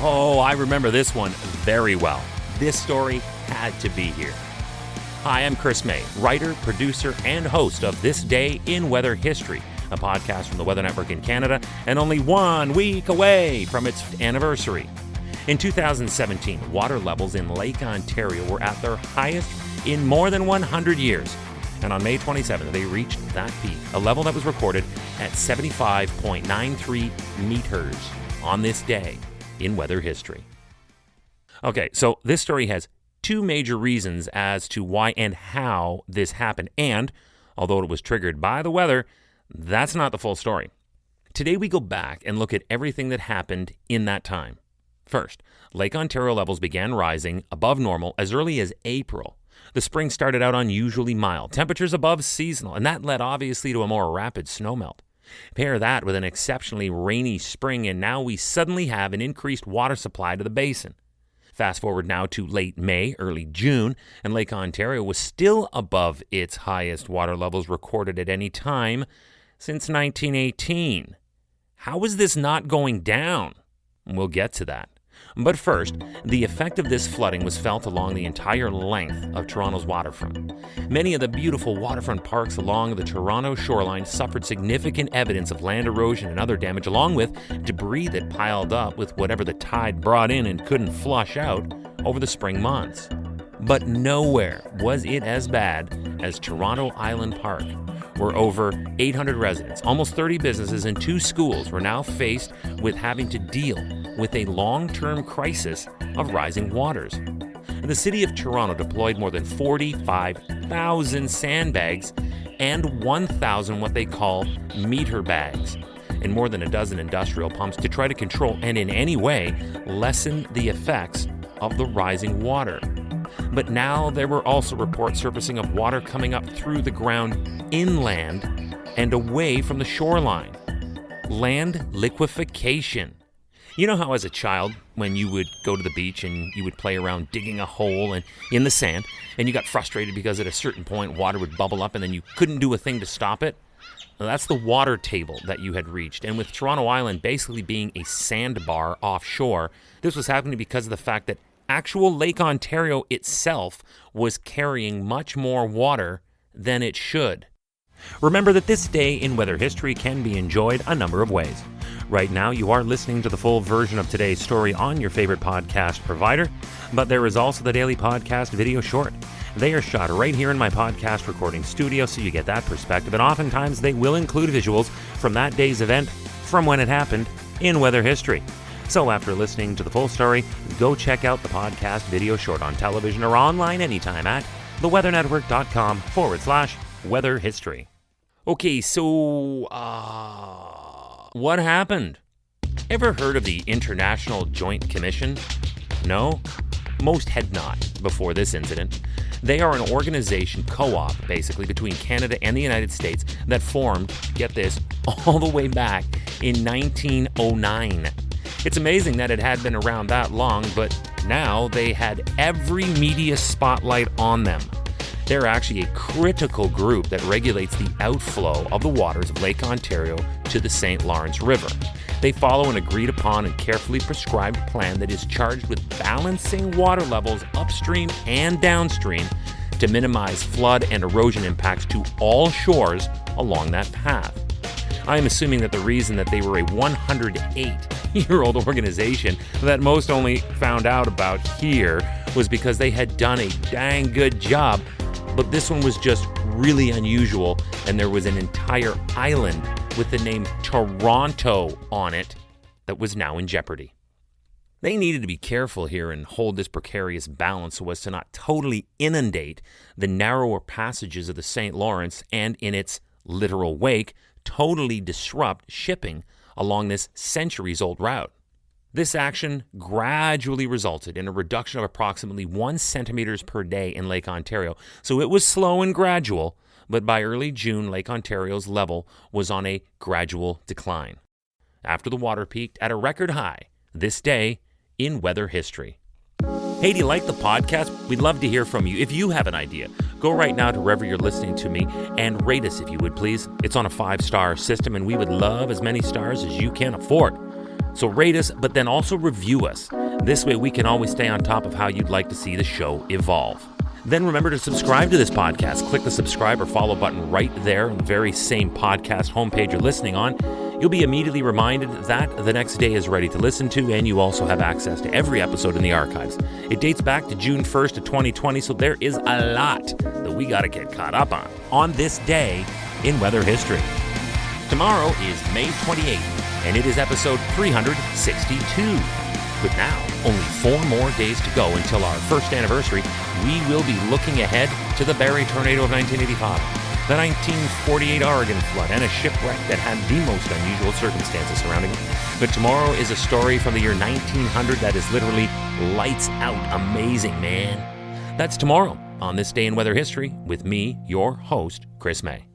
Oh, I remember this one very well. This story had to be here. Hi, I'm Chris May, writer, producer, and host of This Day in Weather History, a podcast from the Weather Network in Canada, and only 1 week away from its anniversary. In 2017, water levels in Lake Ontario were at their highest in more than 100 years. And on May 27th, they reached that peak, a level that was recorded at 75.93 meters on this day in weather history. Okay, so this story has two major reasons as to why and how this happened. And although it was triggered by the weather, that's not the full story. Today we go back and look at everything that happened in that time. First, Lake Ontario levels began rising above normal as early as April. The spring started out unusually mild, temperatures above seasonal, and that led obviously to a more rapid snowmelt. Pair that with an exceptionally rainy spring, and now we suddenly have an increased water supply to the basin. Fast forward now to late May, early June, and Lake Ontario was still above its highest water levels recorded at any time since 1918. How is this not going down? We'll get to that. But first, the effect of this flooding was felt along the entire length of Toronto's waterfront. Many of the beautiful waterfront parks along the Toronto shoreline suffered significant evidence of land erosion and other damage, along with debris that piled up with whatever the tide brought in and couldn't flush out over the spring months. But nowhere was it as bad as Toronto Island Park, where over 800 residents, almost 30 businesses, and 2 schools were now faced with having to deal with a long-term crisis of rising waters. The city of Toronto deployed more than 45,000 sandbags and 1,000 what they call metre bags, and more than a dozen industrial pumps to try to control and in any way lessen the effects of the rising water. But now there were also reports surfacing of water coming up through the ground inland and away from the shoreline. Land liquefaction. You know how as a child, when you would go to the beach and you would play around digging a hole and in the sand, and you got frustrated because at a certain point water would bubble up and then you couldn't do a thing to stop it? Well, that's the water table that you had reached. And with Toronto Island basically being a sandbar offshore, this was happening because of the fact that actual Lake Ontario itself was carrying much more water than it should. Remember that this day in weather history can be enjoyed a number of ways. Right now, you are listening to the full version of today's story on your favorite podcast provider, but there is also the daily podcast video short. They are shot right here in my podcast recording studio, so you get that perspective, and oftentimes they will include visuals from that day's event from when it happened in weather history. So after listening to the full story, go check out the podcast video short on television or online anytime at theweathernetwork.com/weather history. Okay, so, what happened? Ever heard of the International Joint Commission? No? Most had not before this incident. They are an organization, co-op, basically, between Canada and the United States that formed, get this, all the way back in 1909. It's amazing that it had been around that long, but now they had every media spotlight on them. They're actually a critical group that regulates the outflow of the waters of Lake Ontario to the St. Lawrence River. They follow an agreed upon and carefully prescribed plan that is charged with balancing water levels upstream and downstream to minimize flood and erosion impacts to all shores along that path. I am assuming that the reason that they were a 108-year-old organization that most only found out about here was because they had done a dang good job, but this one was just really unusual, and there was an entire island with the name Toronto on it that was now in jeopardy. They needed to be careful here and hold this precarious balance so as to not totally inundate the narrower passages of the St. Lawrence and, in its literal wake, totally disrupt shipping along this centuries-old route. This action gradually resulted in a reduction of approximately 1 centimeters per day in Lake Ontario, so it was slow and gradual, but by early June, Lake Ontario's level was on a gradual decline, after the water peaked at a record high this day in weather history. Hey, do you like the podcast? We'd love to hear from you. If you have an idea, go right now to wherever you're listening to me and rate us if you would, please. It's on a 5-star system, and we would love as many stars as you can afford. So rate us, but then also review us. This way we can always stay on top of how you'd like to see the show evolve. Then remember to subscribe to this podcast. Click the subscribe or follow button right there on the very same podcast homepage you're listening on. You'll be immediately reminded that the next day is ready to listen to, and you also have access to every episode in the archives. It dates back to June 1st of 2020, so there is a lot that we got to get caught up on this day in weather history. Tomorrow is May 28th, and it is episode 362. With now only 4 more days to go until our first anniversary, we will be looking ahead to the Barry tornado of 1985, the 1948 Oregon flood, and a shipwreck that had the most unusual circumstances surrounding it. But tomorrow is a story from the year 1900 that is literally lights out amazing, man. That's tomorrow on This Day in Weather History with me, your host, Chris May.